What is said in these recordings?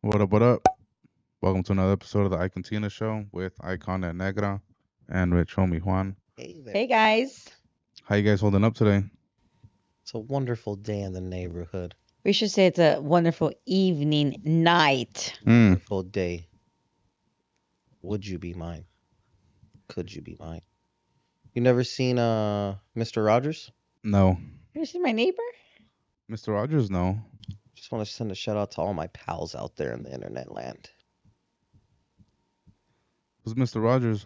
What up, what up? Welcome to another episode of the Eyekon Show with Eyekon and Negra and with homie Juan. Hey there. Hey guys. How you guys holding up today? It's a wonderful day in the neighborhood. We should say it's a wonderful evening, night. Wonderful day. Would you be mine? Could you be mine? You never seen Mr. Rogers? No. You see my neighbor? Mr. Rogers, no. Just want to send a shout out to all my pals out there in the internet land. Who's Mr. Rogers?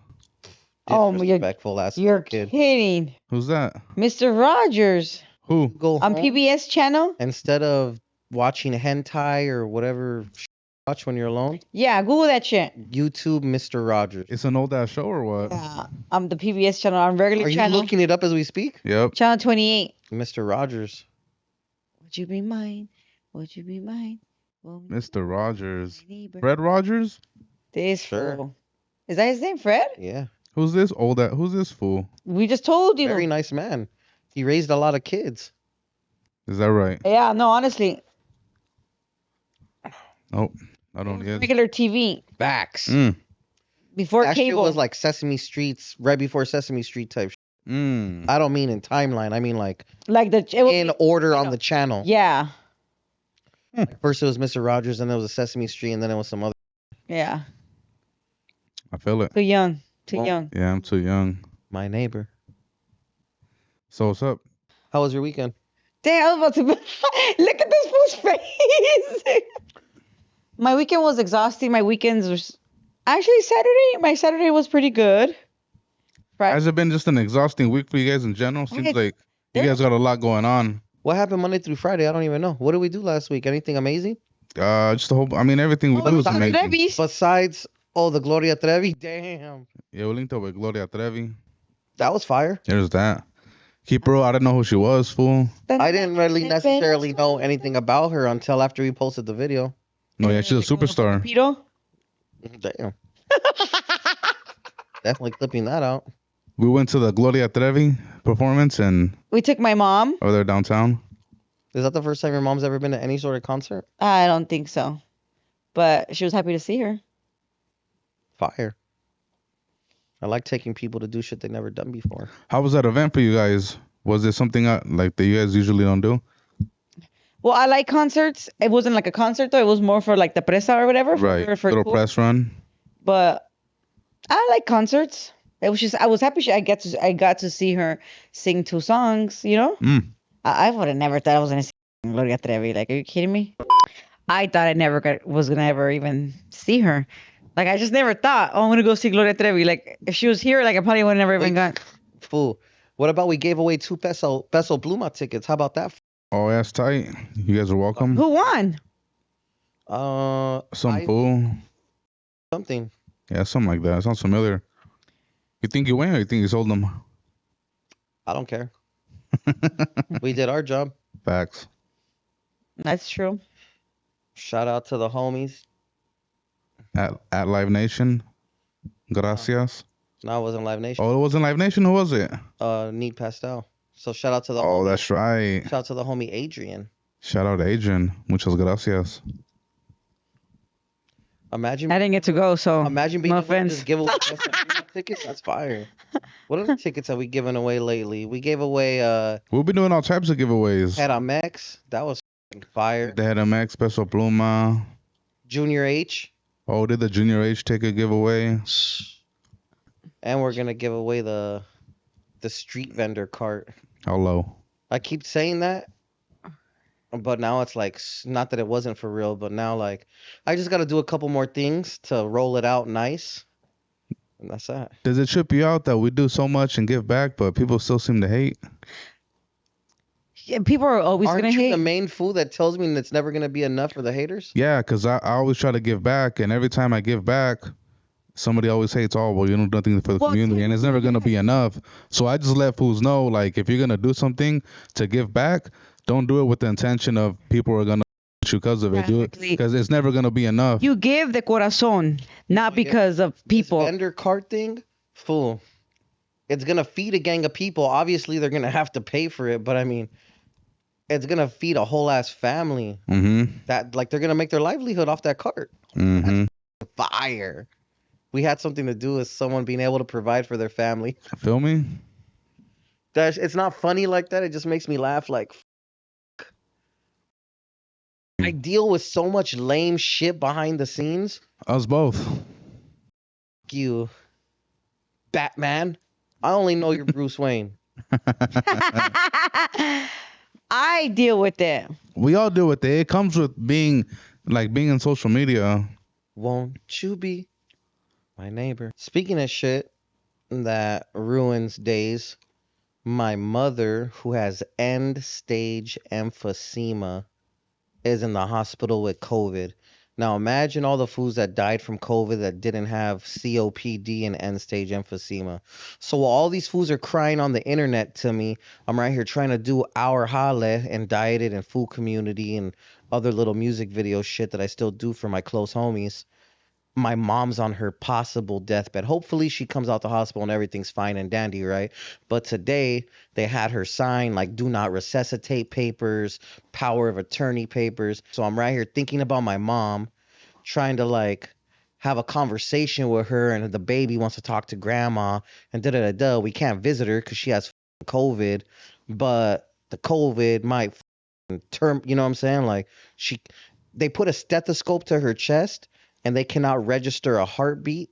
Oh, Disrespectful ass You're kid. kidding. Who's that? Mr. Rogers Who? Go on home, PBS channel? instead of watching hentai or whatever watch when you're alone. Yeah, Google that shit. YouTube Mr. Rogers. It's an old ass show or what? Yeah, the PBS channel on regular Are you channel. looking it up as we speak? Yep. Channel 28. Mr. Rogers. Would you be mine? Would you be mine? Well, Mr. Rogers. my neighbor. Fred Rogers? This Sure. fool. Is that his name, Fred? Yeah. Who's this old ass? Who's this fool? We just told you. Very nice man. He raised a lot of kids. Is that right? Yeah, no, honestly. Nope. I don't get it. Regular TV. Facts. Before That shit cable. was like Sesame Street's right before Sesame Street type. I don't mean in timeline. I mean like like the in order on the channel. Yeah. First it was Mr. Rogers, and then it was a Sesame Street, and then it was some other. Yeah. I feel it. Too young. Too Well, young. Yeah, I'm too young. My neighbor. So what's up? How was your weekend? Damn, I was about to look at this fool's face. My weekend was exhausting. My weekends was actually Saturday. My Saturday was pretty good. Right. Has it been just an exhausting week for you guys in general? Seems Okay, like you there- guys got a lot going on. What happened Monday through Friday? I don't even know. What did we do last week? Anything amazing? Just the whole. I mean, everything we Oh, do is Dr. amazing. Trevi's. Besides, the Gloria Trevi. Damn, Yeah, we linked up with Gloria Trevi. that was fire. There's that. Keep her. I didn't know who she was, fool. I didn't really necessarily know anything about her until after we posted the video. No, yeah, she's a superstar. Pedo? Damn. Definitely clipping that out. We went to the Gloria Trevi performance and We took my mom. over there downtown. Is that the first time your mom's ever been to any sort of concert? I don't think so. But she was happy to see her. Fire. I like taking people to do shit they never done before. How was that event for you guys? Was it something like that you guys usually don't do? Well, I like concerts. It wasn't like a concert though. It was more for like the presa or whatever. Right. For Little tour. press run. But I like concerts. It was just I was happy I got to see her sing 2 songs. You know. I would have never thought I was gonna see Gloria Trevi. Like, are you kidding me? I thought I never was gonna ever even see her. Like, I just never thought, oh, I'm gonna go see Gloria Trevi. Like, if she was here, like, I probably would have never even gone. Fool. What about we gave away 2 peso Pluma tickets? How about that? Oh, that's tight. You guys are welcome. Who won? Some fool. Something. Yeah, something like that. Sounds familiar. You think you win or you think you sold them? I don't care. We did our job. Facts. That's true. Shout out to the homies. At Live Nation. Gracias. No, it wasn't Live Nation. Oh, it wasn't Live Nation? Who was it? Neat Pastel. So shout out to the Oh, homie. that's right. Shout out to the homie Adrian. Shout out to Adrian. Muchas gracias. Imagine I didn't get to go, so imagine being no able to offense. just give away tickets. That's fire. What other tickets have we given away lately? We gave away We've been doing all types of giveaways. Head on Max. That was fire. They had a Max Peso Pluma. Junior H. Oh, did the Junior H ticket giveaway? And we're gonna give away the street vendor cart. How low? I keep saying that, but now it's like not that it wasn't for real, but now like I just got to do a couple more things to roll it out nice, and that's that. Does it trip you out that we do so much and give back, but people still seem to hate? Yeah, people are always Aren't gonna you hate. the main fool that tells me it's never gonna be enough for the haters? Yeah, because I always try to give back, and every time I give back, somebody always hates, oh, well, you don't do nothing for the Well, community, and it's never going to be enough. So I just let fools know, like, if you're going to do something to give back, don't do it with the intention of people are going to hate you because of it. Do it Exactly. because it's never going to be enough. You give the corazon, not Yeah. because of people. This vendor cart thing, fool. It's gonna feed a gang of people. Obviously, they're gonna have to pay for it, but I mean, it's gonna feed a whole ass family. That like they're gonna make their livelihood off that cart. That's fire. We had something to do with someone being able to provide for their family. Feel me? It's not funny like that. It just makes me laugh. Like I deal with so much lame shit behind the scenes. Us both. You, Batman. I only know you're Bruce Wayne. I deal with it. We all deal with it. It comes with being in social media. Won't you be my neighbor? Speaking of shit that ruins days, my mother, who has end stage emphysema, is in the hospital with COVID. Now imagine all the fools that died from COVID that didn't have COPD and end stage emphysema. So while all these fools are crying on the internet to me, I'm right here trying to do our hale and dieted and food community and other little music video shit that I still do for my close homies. My mom's on her possible deathbed. Hopefully she comes out the hospital and everything's fine and dandy, right? But today they had her sign like do not resuscitate papers, power of attorney papers. So I'm right here thinking about my mom, trying to like have a conversation with her, and the baby wants to talk to grandma and da da da da. We can't visit her because she has COVID, but the COVID might term, you know what I'm saying? Like they put a stethoscope to her chest and they cannot register a heartbeat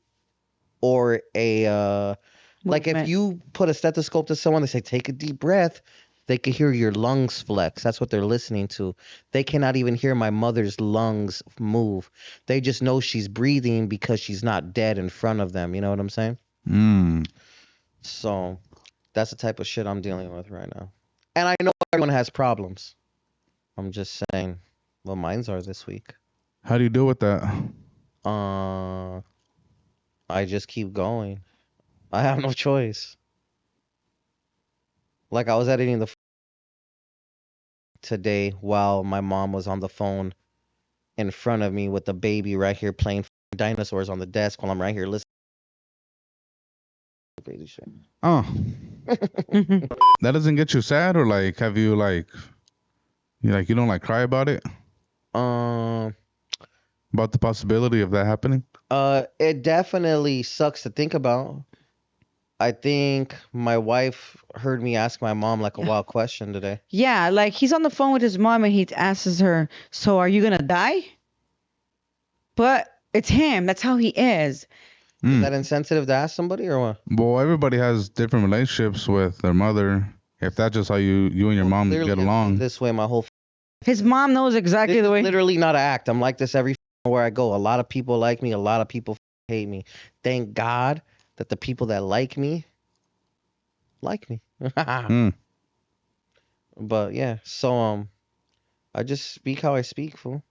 or a like if you put a stethoscope to someone, they say take a deep breath, they can hear your lungs flex. That's what they're listening to. They cannot even hear my mother's lungs move. They just know she's breathing because she's not dead in front of them. You know what I'm saying? So that's the type of shit I'm dealing with right now. And I know everyone has problems. I'm just saying what mines are this week. How do you deal with that? I just keep going. I have no choice. Like I was editing the today while my mom was on the phone in front of me with the baby right here playing dinosaurs on the desk while I'm right here listening. Crazy shit. Oh. That doesn't get you sad, or like have you you don't like cry about it? About the possibility of that happening? It definitely sucks to think about. I think my wife heard me ask my mom like a wild question today. Yeah, like he's on the phone with his mom and he asks her, "So are you gonna die?" But it's him. That's how he is. Is that insensitive to ask somebody or what? Well, everybody has different relationships with their mother. If that's just how you and your mom get along. This way, my whole. His mom knows exactly the way. Literally not an act. I'm like this every where I go. A lot of people like me. A lot of people hate me. Thank God that the people that like me. But yeah, so I just speak how I speak, fool.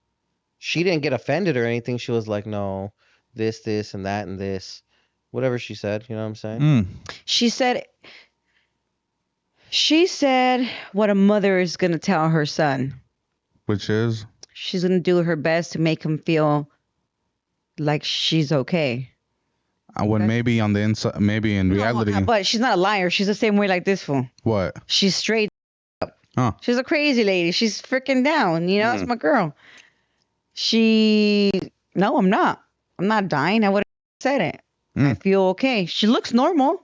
She didn't get offended or anything. She was like, no, this, and that, and this. Whatever she said, you know what I'm saying? She said what a mother is going to tell her son. Which is? She's going to do her best to make him feel like she's okay. When maybe on the inside, maybe in reality. But she's not a liar. She's the same way like this fool. What? She's straight up. Huh. She's a crazy lady. She's freaking down. You know, that's my girl. No, I'm not. I'm not dying. I would have said it. I feel okay. She looks normal.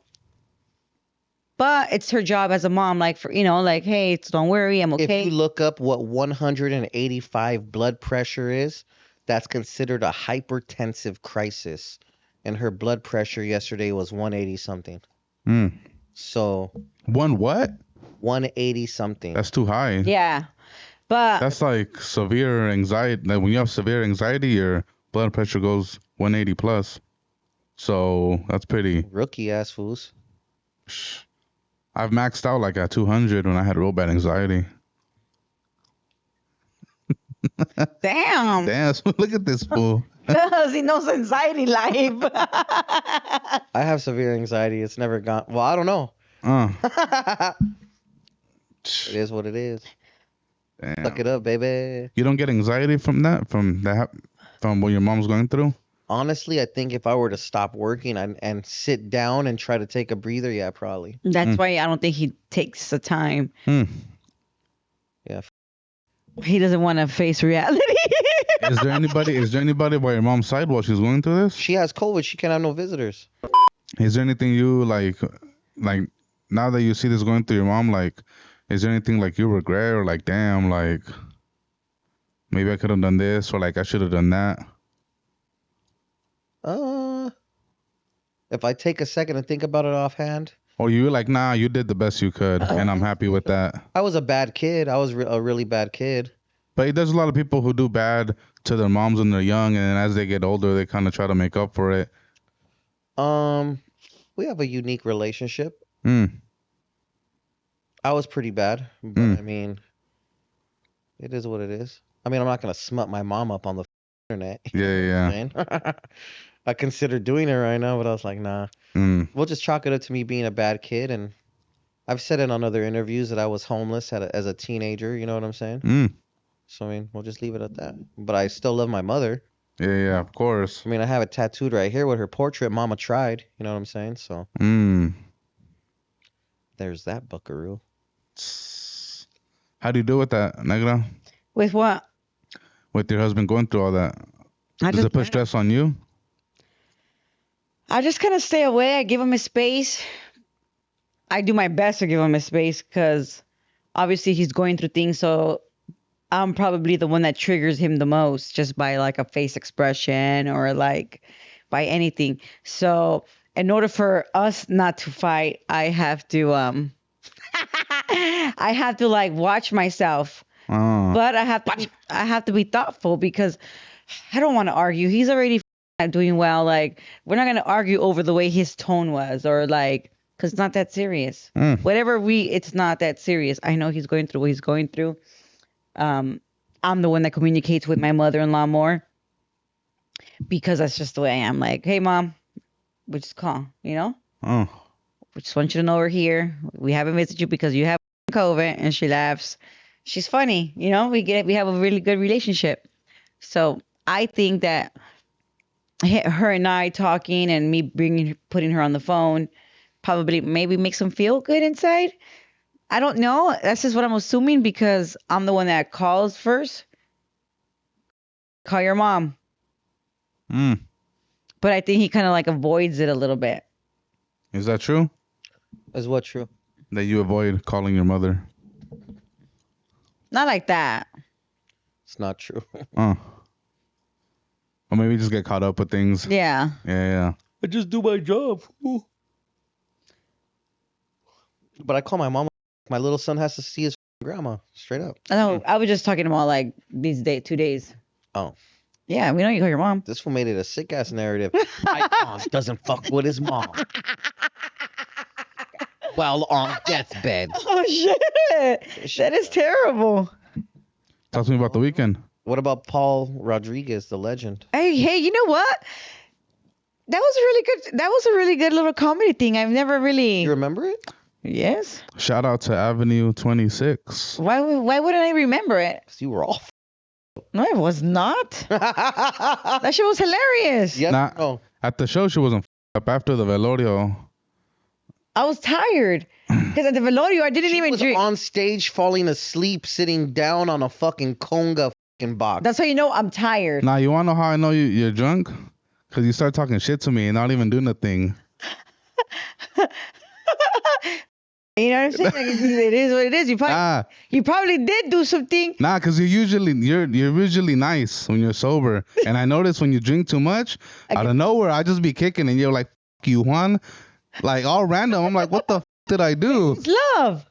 But it's her job as a mom, like, hey, don't worry, I'm okay. If you look up what 185 blood pressure is, that's considered a hypertensive crisis. And her blood pressure yesterday was 180 something. So. One what? 180 something. That's too high. Yeah. But. That's like severe anxiety. Like when you have severe anxiety, your blood pressure goes 180 plus. So that's pretty. Rookie ass fools. I've maxed out like at 200 when I had real bad anxiety. Damn. Look at this fool. Because he knows anxiety life. I have severe anxiety. It's never gone. Well, I don't know. It is what it is. Damn. Suck it up, baby. You don't get anxiety from that? From what your mom's going through? Honestly, I think if I were to stop working and sit down and try to take a breather, yeah, probably. That's why I don't think he takes the time. Yeah. He doesn't want to face reality. Is there anybody? Is there anybody by your mom's side while she's going through this? She has COVID. She can't have no visitors. Is there anything you like now that you see this going through your mom? Like, is there anything like you regret or like, damn, like maybe I could have done this or like I should have done that? If I take a second and think about it offhand, Or you were like, nah, you did the best you could, and I'm happy with that. I was a bad kid. I was a really bad kid. But there's a lot of people who do bad to their moms when they're young, and then as they get older, they kind of try to make up for it. We have a unique relationship. Mm. I was pretty bad, but I mean, it is what it is. I mean, I'm not gonna smut my mom up on the internet. Yeah. I considered doing it right now, but I was like, nah. We'll just chalk it up to me being a bad kid, and I've said it on other interviews that I was homeless as a teenager. You know what I'm saying? So I mean, we'll just leave it at that. But I still love my mother. Yeah, of course. I mean, I have it tattooed right here with her portrait. Mama tried. You know what I'm saying? So there's that buckaroo. How do you do with that, Negra? With what? With your husband going through all that? Does it put stress on you? I just kind of stay away. I give him his space. I do my best to give him his space because obviously he's going through things. So I'm probably the one that triggers him the most just by like a face expression or like by anything. So in order for us not to fight, I have to I have to like watch myself. But I have to be thoughtful because I don't want to argue. He's already not doing well. Like we're not gonna argue over the way his tone was or like because it's not that serious. It's not that serious. I know he's going through what he's going through. I'm the one that communicates with my mother-in-law more because that's just the way I am. Like, hey, mom, we just call, you know? We just want you to know we're here. We haven't visited you because you have COVID, and she laughs. She's funny, you know. We have a really good relationship. So I think that her and I talking and me putting her on the phone probably maybe makes him feel good inside. I don't know. That's just what I'm assuming because I'm the one that calls first. Call your mom. But I think he kind of like avoids it a little bit. Is that true? Is what true? That you avoid calling your mother? Not like that. It's not true. Or maybe just get caught up with things. Yeah. Yeah. I just do my job. Ooh. But I call my mom. My little son has to see his grandma straight up. No, I was just talking about like these 2 days. Oh. Yeah, we know you call your mom. This one made it a sick ass narrative. Eyekon doesn't fuck with his mom. While on deathbed. Oh shit! That is terrible. Talk to me about the weekend. What about Paul Rodriguez, the legend? Hey, you know what? That was really good. That was a really good little comedy thing. I've never really. You remember it? Yes. Shout out to Avenue 26. Why wouldn't I remember it? Because you were off. No, it was not. That shit was hilarious. Yes. Nah, No. at the show, she wasn't up after the Velorio. I was tired because at the Velorio I didn't even was drink. on stage falling asleep, sitting down on a fucking conga fucking box. That's how you know I'm tired. Nah, you want to know how I know you're drunk? Because you start talking shit to me and not even do nothing. You know what I'm saying? Like, it is what it is. You probably did do something. Nah, because you're usually nice when you're sober. And I notice when you drink too much, out of nowhere, I just be kicking and you're like, F you, Juan. Like, all random. I'm like, what the f did I do? It's love.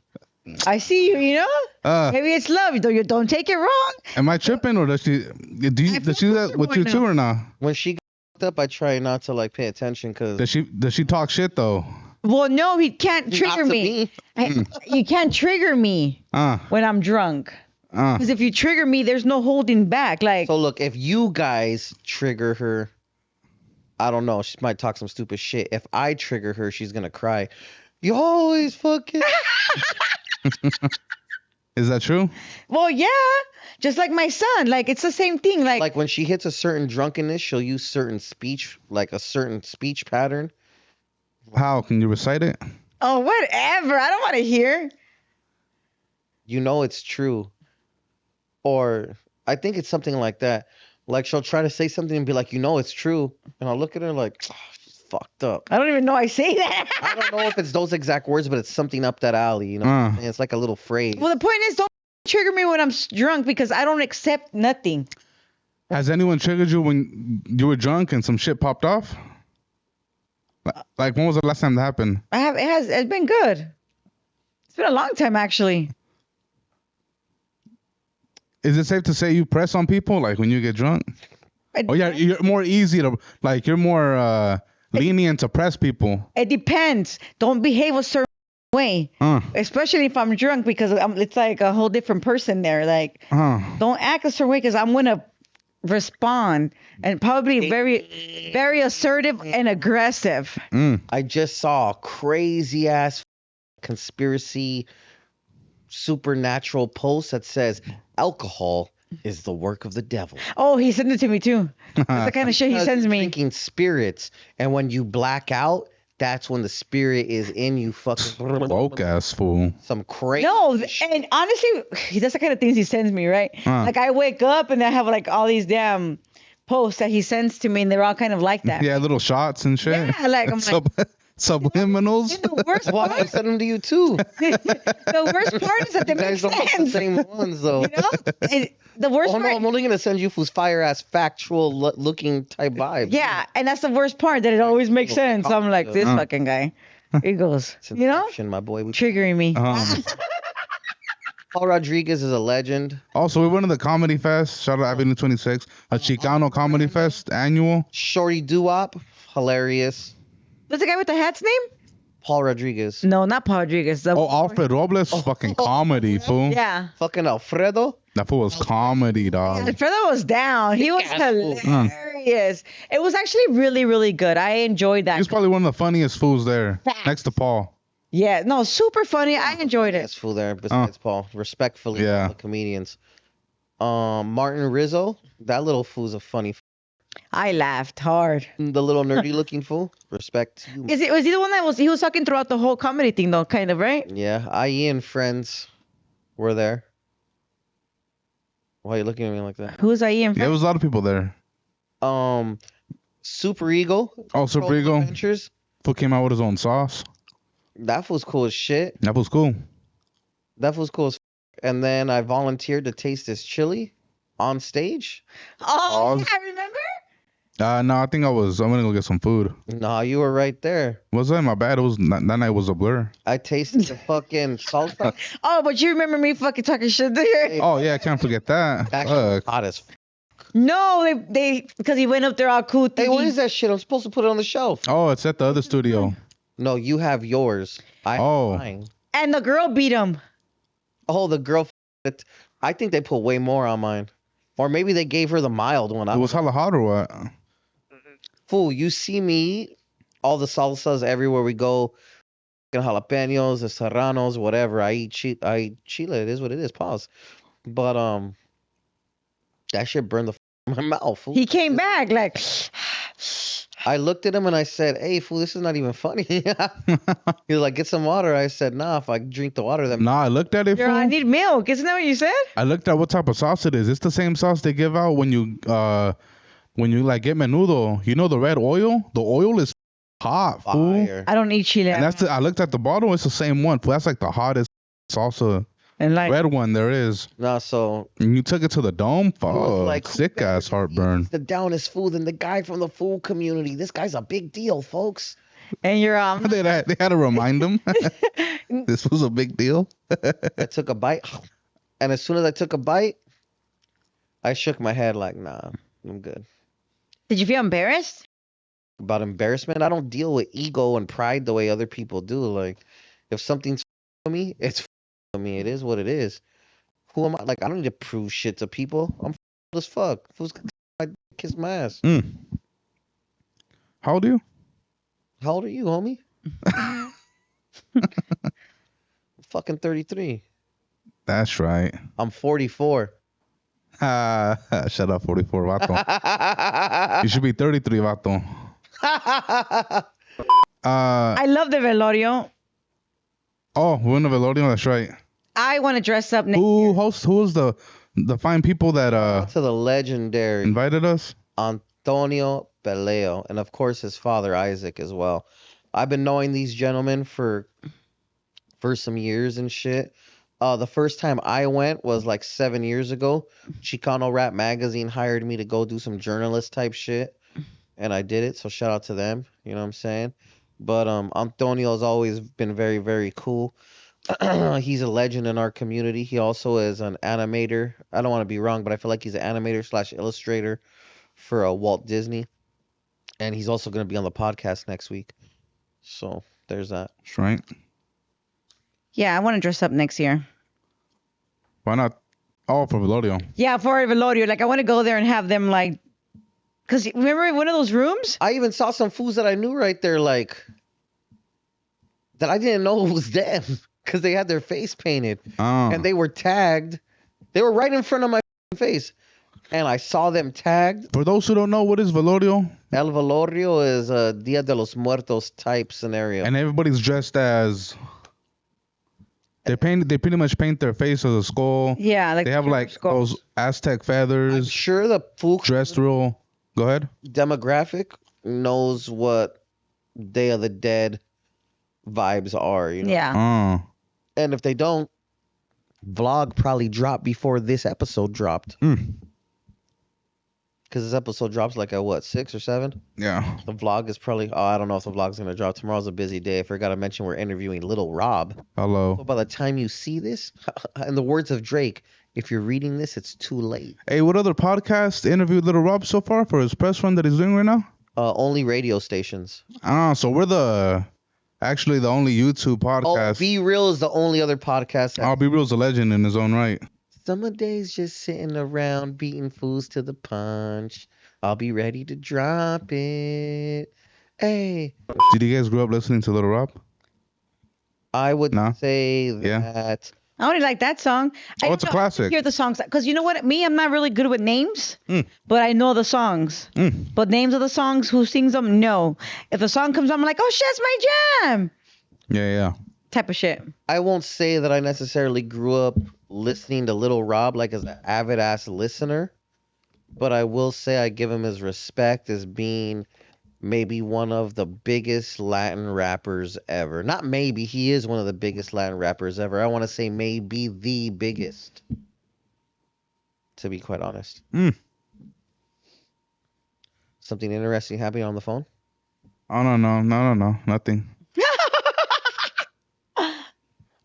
I see you, you know? Maybe it's love. You don't take it wrong. Am I tripping or does she do that with you too or not? When she got up, I try not to like pay attention because Does she talk shit though? Well, no, he can't trigger me. You can't trigger me when I'm drunk. Because if you trigger me, there's no holding back. Like, so look, if you guys trigger her, I don't know, she might talk some stupid shit. If I trigger her, she's gonna cry. You always fucking. Is that true? Well, yeah. Just like my son. Like, it's the same thing. Like when she hits a certain drunkenness, she'll use certain speech, like a certain speech pattern. How? Can you recite it? Oh, whatever. I don't want to hear. You know it's true. Or I think it's something like that. Like she'll try to say something and be like, it's true. And I'll look at her like, she's fucked up. I don't even know I say I that. don't know if it's those exact words, but it's something up that alley. And it's like a little phrase. Well, the point is, don't trigger me when I'm drunk because I don't accept nothing. Has anyone triggered you when you were drunk and some shit popped off? Like, when was the last time that happened? It's been good. It's been a long time, actually. Is it safe to say you press on people, like, when you get drunk? Oh, yeah, you're more easy to, like, you're more lenient to press people. It depends. Don't behave a certain way. Especially if I'm drunk because it's like a whole different person there. Like, don't act a certain way because I'm going to respond and probably very, very assertive and aggressive. I just saw a crazy ass conspiracy supernatural post that says alcohol is the work of the devil. Oh, he sent it to me too. That's the kind of shit he sends me. Drinking spirits, and when you black out, that's when the spirit is in you. Fucking woke ass fool. Some crazy. No, and honestly, that's the kind of things he sends me, right? Like I wake up and I have like all these damn posts that he sends to me, and they're all kind of like that. Yeah, little shots and shit. Yeah, like I'm like. Subliminals. The worst Well, part, I send them to you too. the worst part is that they You make guys don't have the sense. same ones though. The worst Oh part. no, I'm only gonna send you who's fire ass factual looking type vibes. Yeah, and that's the worst part that it always makes sense. I'm like, this fucking guy. He goes, my boy. triggering me. Paul Rodriguez is a legend. Also, we went to the Comedy Fest. Shout out Avenue 26. A Chicano Comedy Fest annual. Shorty Doo-Wop, hilarious. What's the guy with the hat's name? Paul Rodriguez. No, not Paul Rodriguez. Alfred Robles. Fucking comedy, fool. Yeah. Fucking Alfredo. That fool was comedy, dog. Alfredo was down. He was hilarious. It was actually really, really good. I enjoyed that. He's probably one of the funniest fools there. Next to Paul. Yeah, no, super funny. I enjoyed it. Best fool there besides Paul. Respectfully, Yeah. the comedians. Martin Rizzo. That little fool's a funny. I laughed hard. The little nerdy looking fool. Respect to you. Was he the one that was talking throughout the whole comedy thing though, kind of, right? Yeah, IE and friends were there. Why are you looking at me like that? Who's Ian? Yeah, there was a lot of people there. Super Eagle. Oh, Super Eagle. Adventures. Fool came out with his own sauce. That was cool as shit. That was cool. That was cool as And then I volunteered to taste this chili on stage. Oh, yeah, I remember. No, I think I'm gonna go get some food. No, you were right there. Was that my bad? It was that night was a blur. I tasted the fucking salsa. Oh, but you remember me fucking talking shit there? Oh yeah, I can't forget that. Actually, hot as No, they because he went up there all cool. Hey, what is that shit? I'm supposed to put it on the shelf. Oh, it's at the other studio. No, you have yours. I have mine. And the girl beat him. Oh, the girl. I think they put way more on mine. Or maybe they gave her the mild one. It was hella hot or what? Fool, you see me eat all the salsas everywhere we go. Jalapenos, the serranos, whatever. I eat chile. It is what it is. Pause. But that shit burned the in my mouth. Fool. He came back like. I looked at him and I said, "Hey, fool, this is not even funny." He was like, "Get some water." I said, "Nah, if I drink the water, then." Nah, I looked at it. Girl, I need milk. Isn't that what you said? I looked at what type of sauce it is. It's the same sauce they give out when you like get menudo. You know the red oil? The oil is hot, fool. Fire. I don't eat chile. And I looked at the bottle. It's the same one. Fool. That's like the hottest salsa And like red one there is. Nah, so And you took it to the dome. Fuck, like, sick ass heartburn. the downest food than the guy from the food community. This guy's a big deal, folks. and you're They had to remind them this was a big deal. I took a bite, and as soon as I took a bite, I shook my head like, "Nah, I'm good." Did you feel embarrassed? About embarrassment, I don't deal with ego and pride the way other people do. Like, if something's for me, it's for me. It is what it is. Who am I? Like, I don't need to prove shit to people. I'm as fuck. Who's gonna kiss my ass? How old are you? How old are you, homie? Fucking 33. That's right. I'm 44. Shut up, 44, vato. You should be 33, vato. I love the Velorio. Oh, we're in the Velorio. That's right. I want to dress up next Who year. hosts? Who was the the fine people that to the legendary invited us. Antonio Peleo, and of course his father Isaac as well. I've been knowing these gentlemen for some years and shit. The first time I went was like 7 years ago. Chicano Rap Magazine hired me to go do some journalist type shit, and I did it. So shout out to them. You know what I'm saying? But Antonio has always been very, very cool. He's a legend in our community. He also is an animator. I don't want to be wrong, but I feel like he's an animator slash illustrator for Walt Disney, and he's also going to be on the podcast next week. So there's that. That's right. Yeah, I want to dress up next year. Why not? Oh, for Velorio. Yeah, for Velorio. Like, I want to go there and have them, like, because remember one of those rooms? I even saw some fools that I knew right there, like, that I didn't know it was them because they had their face painted and they were tagged. They were right in front of my face. And I saw them tagged. For those who don't know, what is Velorio? El Velorio is a Dia de los Muertos type scenario. And everybody's dressed as... They pretty much paint their face as a skull. Yeah, like they have like skulls. those Aztec feathers. I'm sure the fool dressed real. Go ahead. Demographic knows what Day of the Dead vibes are. You know? Yeah. And if they don't, vlog probably dropped before this episode dropped. Because this episode drops like at what, 6 or 7? Yeah. The vlog is probably, I don't know if the vlog's going to drop. Tomorrow's a busy day. I forgot to mention we're interviewing Little Rob. Hello. So by the time you see this, in the words of Drake, if you're reading this, it's too late. Hey, what other podcast interviewed Little Rob so far for his press run that he's doing right now? Only radio stations. So we're actually the only YouTube podcast. Be Real is the only other podcast. Be Real's a legend in his own right. Summer days just sitting around beating fools to the punch. I'll be ready to drop it. Hey. Did you guys grow up listening to Little Rob? I would say that. I only like that song. It's a classic. I hear the songs because you know what? I'm not really good with names, but I know the songs. But names of the songs, who sings them, no. If the song comes on, I'm like, oh shit, it's my jam. Yeah. Type of shit. I won't say that I necessarily grew up listening to Little Rob like as an avid ass listener, but I will say I give him his respect as being maybe one of the biggest Latin rappers ever. Not maybe, he is one of the biggest Latin rappers ever. I want to say maybe the biggest, to be quite honest. Something interesting happening on the phone? Oh, no, nothing.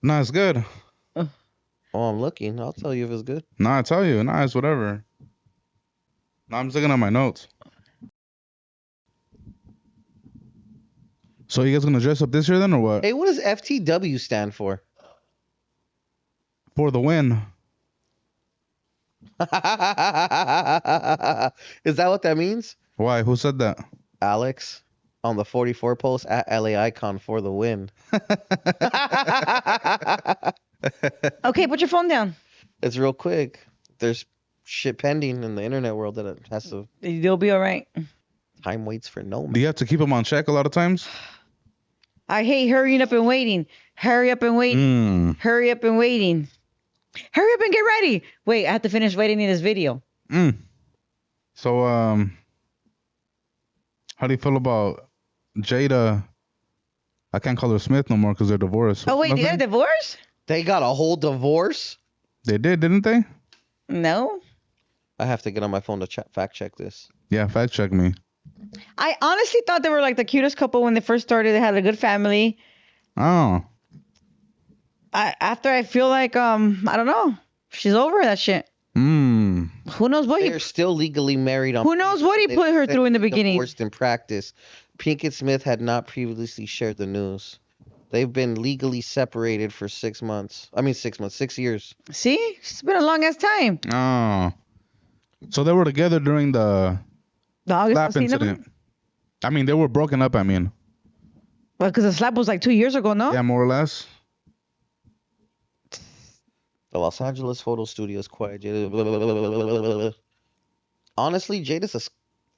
No, it's good. Oh, I'm looking. I'll tell you if it's good. No, I tell you. No, it's whatever. No, I'm just looking at my notes. So you guys gonna dress up this year then, or what? Hey, what does FTW stand for? For the win. Is that what that means? Why? Who said that? Alex on the 44 post at LA Eyekon for the win. Okay, put your phone down. It's real quick. There's shit pending in the internet world that it has to. You'll be all right. Time waits for no man. Do you have to keep them on check a lot of times? I hate hurrying up and waiting. Hurry up and waiting. Hurry up and waiting. Hurry up and get ready. Wait, I have to finish waiting in this video. So, how do you feel about Jada? I can't call her Smith no more because they're divorced. Oh, wait, they're divorced? They got a whole divorce? They did, didn't they? No. I have to get on my phone to fact check this. Yeah, fact check me. I honestly thought they were like the cutest couple when they first started. They had a good family. Oh. After I feel like, I don't know. She's over that shit. Who knows what They're still legally married. Who knows what he put her through in the beginning? Divorced in practice. Pinkett Smith had not previously shared the news. They've been legally separated for 6 months. 6 years. See? It's been a long ass time. Oh. So they were together during the slap incident. I mean, they were broken up, Well, because the slap was like 2 years ago, no? Yeah, more or less. The Los Angeles photo studio is quiet. Jada. Honestly, Jada's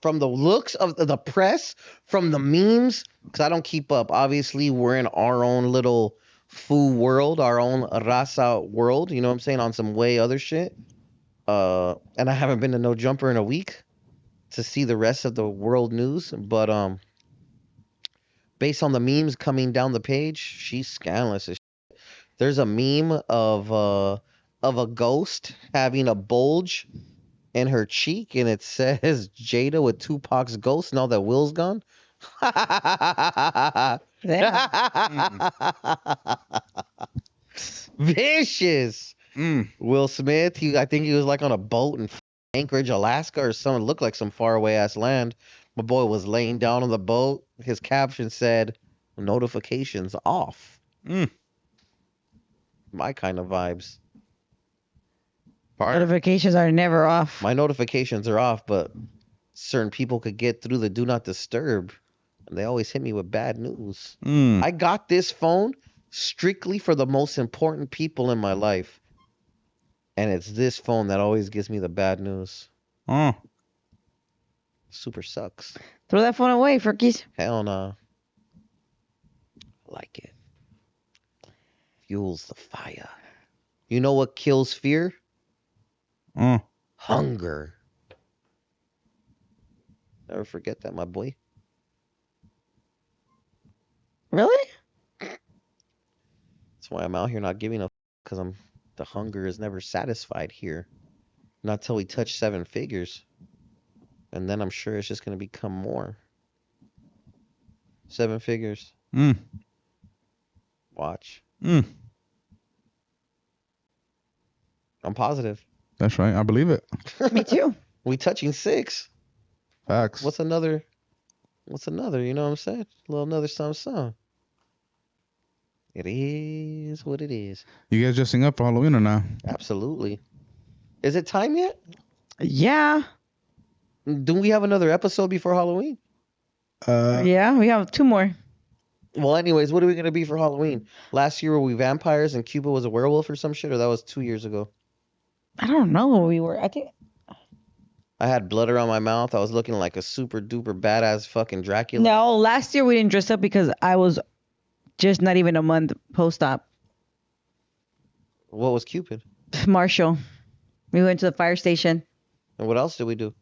from the looks of the press, from the memes, because I don't keep up. Obviously, we're in our own little foo world, our own raza world. You know what I'm saying? On some way other shit. And I haven't been to No Jumper in a week to see the rest of the world news. But based on the memes coming down the page, she's scandalous as shit. There's a meme of a ghost having a bulge in her cheek, and it says Jada with Tupac's ghost now that Will's gone. Vicious. Will Smith, I think he was like on a boat in Anchorage, Alaska, or something. Looked like some faraway ass land. My boy was laying down on the boat. His caption said, "Notifications off." My kind of vibes. Notifications are never off. My notifications are off, but certain people could get through the do not disturb, and they always hit me with bad news. I got this phone strictly for the most important people in my life, and it's this phone that always gives me the bad news. Super sucks. Throw that phone away, Ferkies. Hell nah. I like it. Fuels the fire. You know what kills fear? Hunger. Never forget that, my boy. Really? That's why I'm out here not giving a because the hunger is never satisfied here. Not till we touch 7 figures. And then I'm sure it's just gonna become more. 7 figures. Watch. I'm positive. That's right. I believe it. Me too. We touching 6. Facts. What's another? You know what I'm saying? A little another something. It is what it is. You guys dressing up for Halloween or not? Absolutely. Is it time yet? Yeah. Do we have another episode before Halloween? Yeah, we have 2 more. Well, anyways, what are we going to be for Halloween? Last year were we vampires and Cuba was a werewolf or some shit, or that was 2 years ago? I don't know what we were. I think. I had blood around my mouth. I was looking like a super duper badass fucking Dracula. No, last year we didn't dress up because I was just not even a month post-op. What was Cupid? Marshall. We went to the fire station. And what else did we do?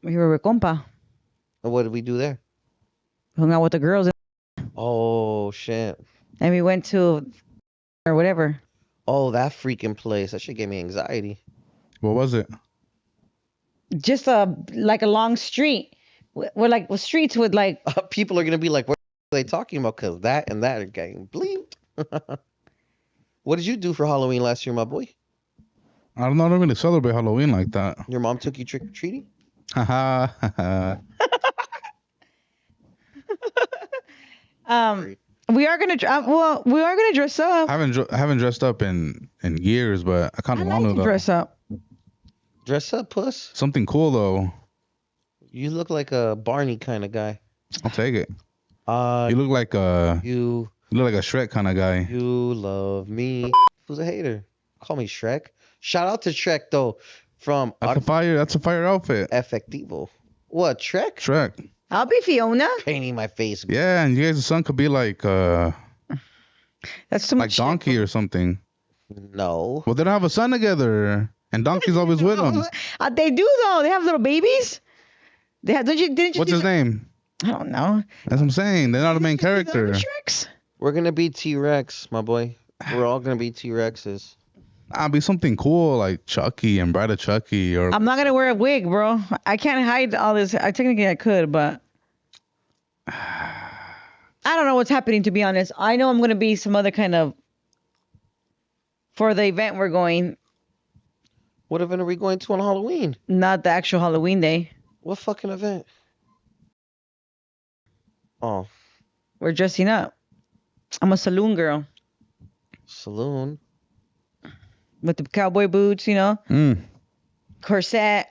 We were with compa. And what did we do there? Hung out with the girls. Oh, shit. And we went to or whatever. Oh, that freaking place. That shit gave me anxiety. What was it? Just like a long street. We're like streets with like. People are going to be like, what are they talking about? Because that and that are getting bleeped. What did you do for Halloween last year, my boy? I don't really celebrate Halloween like that. Your mom took you trick-or-treating? Haha. We are gonna we are gonna dress up. I haven't dressed up in years, but I kind of want to dress up. Dress up, puss. Something cool though. You look like a Barney kind of guy. I'll take it. You look like a Shrek kind of guy. You love me. Who's a hater? Call me Shrek. Shout out to Shrek though. From That's a fire outfit. Efectivo. What, Shrek? Shrek. I'll be Fiona. Painting my face. Yeah, and you guys' son could be like That's too much. like Donkey or something. No. Well, they don't have a son together, and Donkey's always with them. They do though. They have little babies. They have. Didn't you? What's his name? I don't know. That's what I'm saying. They're not the main character. Shreks. We're gonna be T-Rex, my boy. We're all gonna be T-Rexes. I'll be something cool like Chucky and Bride of Chucky, or I'm not gonna wear a wig, bro. I can't hide all this. Technically I could, but I don't know what's happening, to be honest. I know I'm gonna be some other kind of for the event we're going. What event are we going to on Halloween? Not the actual Halloween day. What fucking event? Oh, We're dressing up. I'm a saloon girl saloon. with the cowboy boots, corset.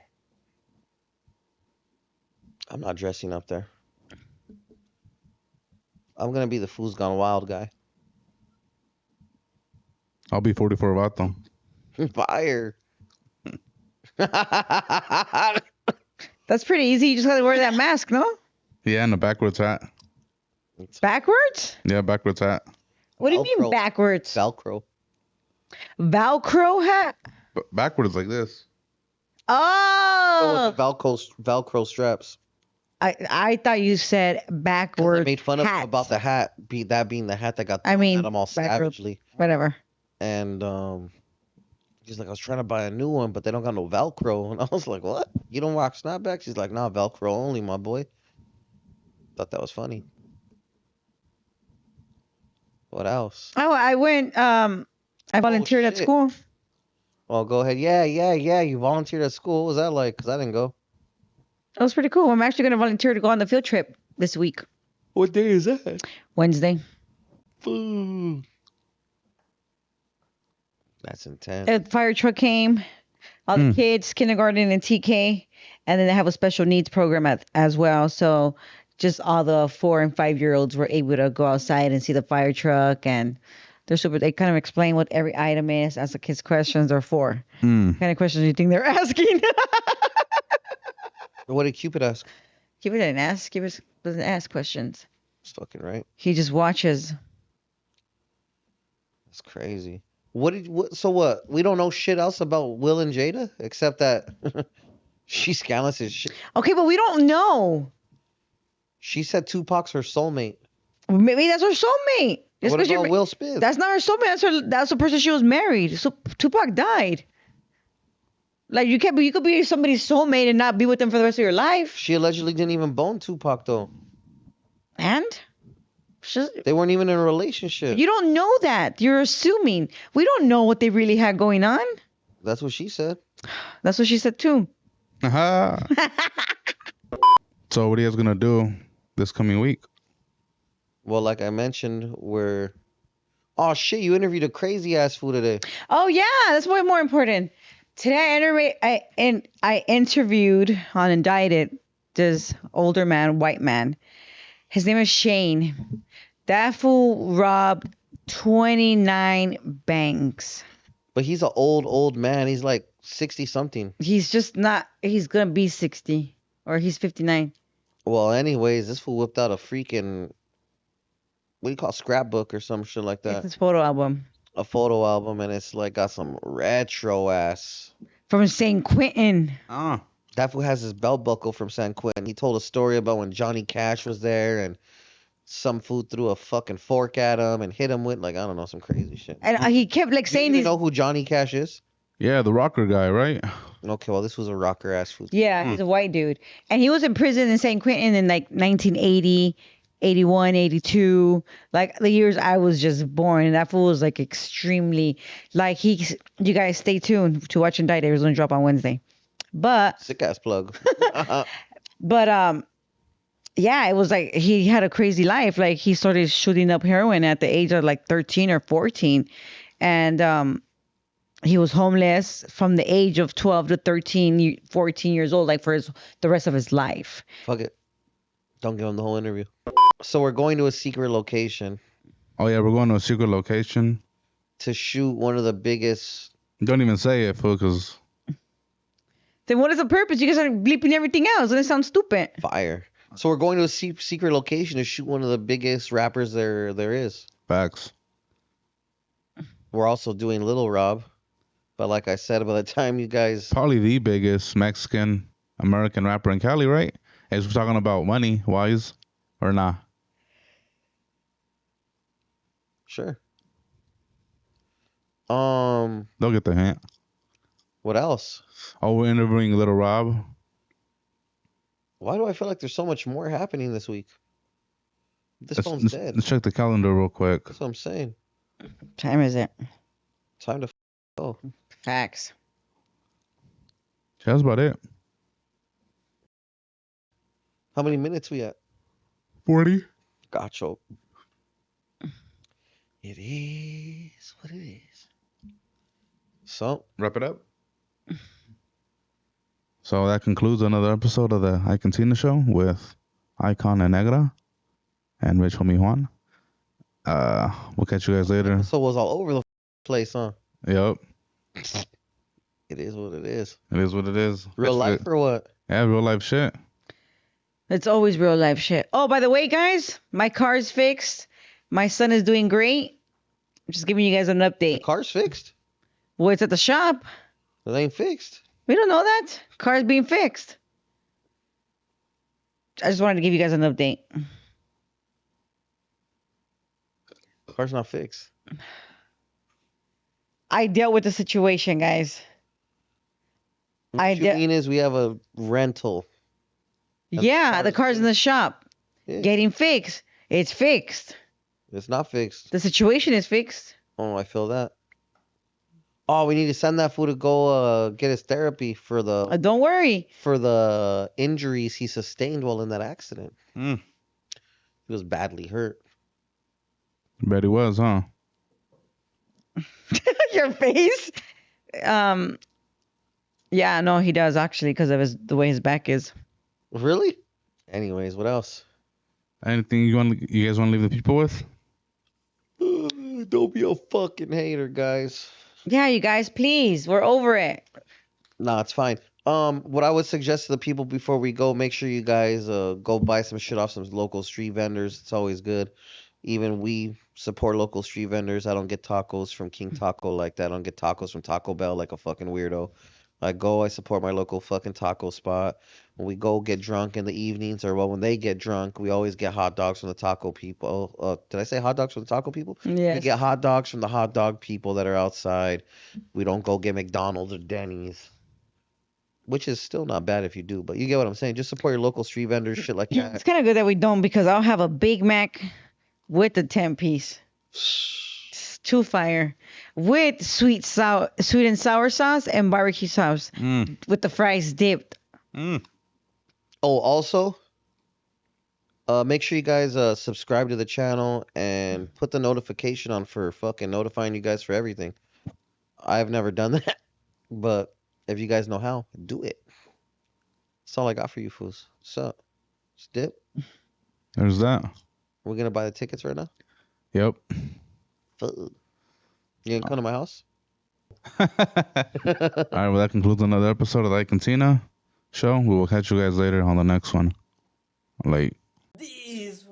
I'm not dressing up there. I'm gonna be the Fool's Gone Wild guy. I'll be 44 Vato. Fire. That's pretty easy. You just gotta wear that mask, no? Yeah, and a backwards hat. Backwards? Yeah, backwards hat. What do you mean Velcro. backwards? Velcro. Velcro hat? Backwards like this. Oh, With the Velcro straps. I thought you said 'Cause backwards. I made fun of him hats. about the hat, being the hat that got I thrown mean, at him all backwards. savagely. Whatever. And he's like, I was trying to buy a new one, but they don't got no Velcro. And I was like, what? You don't rock snapbacks? He's like, nah, Velcro only, my boy. Thought that was funny. What else? Oh, I went. I volunteered at shit. school. Oh, go ahead. Yeah. You volunteered at school. What was that like? Because I didn't go. It was pretty cool. I'm actually going to volunteer to go on the field trip this week. What day is that? Wednesday. Boo. That's intense. A fire truck came. All the kids, kindergarten and TK, and then they have a special needs program as well. So just all the 4 and 5-year-olds were able to go outside and see the fire truck, and they're super. They kind of explain what every item is, ask the kids questions. Or for what kind of questions do you think they're asking? What did Cupid ask? Cupid didn't ask. Cupid doesn't ask questions. That's fucking right. He just watches. That's crazy. So what? We don't know shit else about Will and Jada except that she's scandalous as shit. Okay, but we don't know. She said Tupac's her soulmate. Maybe that's her soulmate. Just What 'cause about Will Smith? That's not her soulmate. That's the person she was married. So Tupac died. Like you could be somebody's soulmate and not be with them for the rest of your life. She allegedly didn't even bone Tupac though. And They weren't even in a relationship. you don't know that. You're assuming. We don't know what they really had going on. That's what she said. That's what she said too. So what are you guys gonna do this coming week? Well, like I mentioned, oh shit, you interviewed a crazy ass fool today. Oh yeah, that's way more important. Today I interviewed on Indicted this older man, white man. His name is Shane. That fool robbed 29 banks. But he's an old man. He's like 60 something. He's just not. He's gonna be 60 or he's 59. Well, anyways, this fool whipped out a freaking, what do you call it, scrapbook or some shit like that. It's his photo album A photo album, and it's like got some retro ass. from San Quentin. That fool has his belt buckle from San Quentin. He told a story about when Johnny Cash was there and some fool threw a fucking fork at him and hit him with, like, I don't know, some crazy shit. And he kept like Do saying you these. know who Johnny Cash is? Yeah, the rocker guy, right? Okay, well, this was a rocker ass fool. Yeah, he's a white dude. And he was in prison in San Quentin in like 1980, 81, 82. Like the years I was just born. And that fool was like extremely, like you guys stay tuned to watch Indicted. It was going to drop on Wednesday. But, Sick ass plug. yeah, it was like he had a crazy life. Like he started shooting up heroin at the age of like 13 or 14. And, he was homeless from the age of 12 to 13, 14 years old, like for the rest of his life. Fuck it. Don't give him the whole interview. So we're going to a secret location Oh yeah, we're going to a secret location. to shoot one of the biggest. Don't even say it, fool, because Then what is the purpose? You guys are bleeping everything else. Doesn't it sound stupid? Fire. So we're going to a secret location to shoot one of the biggest rappers there is. facts. We're also doing Little Rob. But like I said, by the time you guys... Probably the biggest Mexican American rapper in Cali, right? As we're talking about money wise, or not? Sure. They'll get the hint. What else? Oh, we're interviewing Little Rob. Why do I feel like there's so much more happening this week? This phone's Let's, dead. let's check the calendar real quick. That's what I'm saying. Time is it? Time to go. Facts. That's about it. How many minutes we at? 40. Gotcha. It is what it is. So, Wrap it up. So that concludes another episode of the I Can See the Show with Eyekon and Negra and Rich Homie Juan. We'll catch you guys later. so was all over the place, huh? Yep. It is what it is. It is what it is. Real life or what? Yeah, real life shit. It's always real life shit. Oh, by the way, guys, my car's fixed. My son is doing great. I'm just giving you guys an The update. car's fixed. Well, it's at the shop. It ain't fixed. We don't know that. Car's being fixed. I just wanted to give you guys an update. Car's not fixed. I dealt with the situation, guys. What you mean is we have a rental. Yeah, the car's in the shop. Yeah. Getting fixed. It's fixed. It's not fixed. The situation is fixed. Oh, I feel that. Oh, we need to send that fool to go get his therapy for the Don't worry. for the injuries he sustained while in that accident. Mm. He was badly hurt. Bet he was, huh? Your face. Yeah, no, he does actually because of the way his back is. Really? Anyways, what else? Anything you guys want to leave the people with? Don't be a fucking hater, guys. Yeah, you guys, please. We're over it. Nah, it's fine. What I would suggest to the people before we go, make sure you guys go buy some shit off some local street vendors. It's always good. Even we support local street vendors. I don't get tacos from King Taco like that. I don't get tacos from Taco Bell like a fucking weirdo. I support my local fucking taco spot. When we go get drunk in the evenings, or when they get drunk, we always get hot dogs from the taco people. Did I say hot dogs from the taco people? Yes. We get hot dogs from the hot dog people that are outside. We don't go get McDonald's or Denny's. Which is still not bad if you do, but you get what I'm saying. Just support your local street vendors, shit like that. It's kind of good that we don't because I'll have a Big Mac with the 10-piece. It's too fire. With sweet and sour sauce and barbecue sauce. With the fries dipped. Oh, also, make sure you guys subscribe to the channel and put the notification on for fucking notifying you guys for everything. I've never done that, but if you guys know how, do it. That's all I got for you fools. What's up? Just dip. There's that. We're gonna buy the tickets right now. Yep. Fuck. You gonna come to my house? All right, well, that concludes another episode of the Eyekon show. We will catch you guys later on the next one. Late. These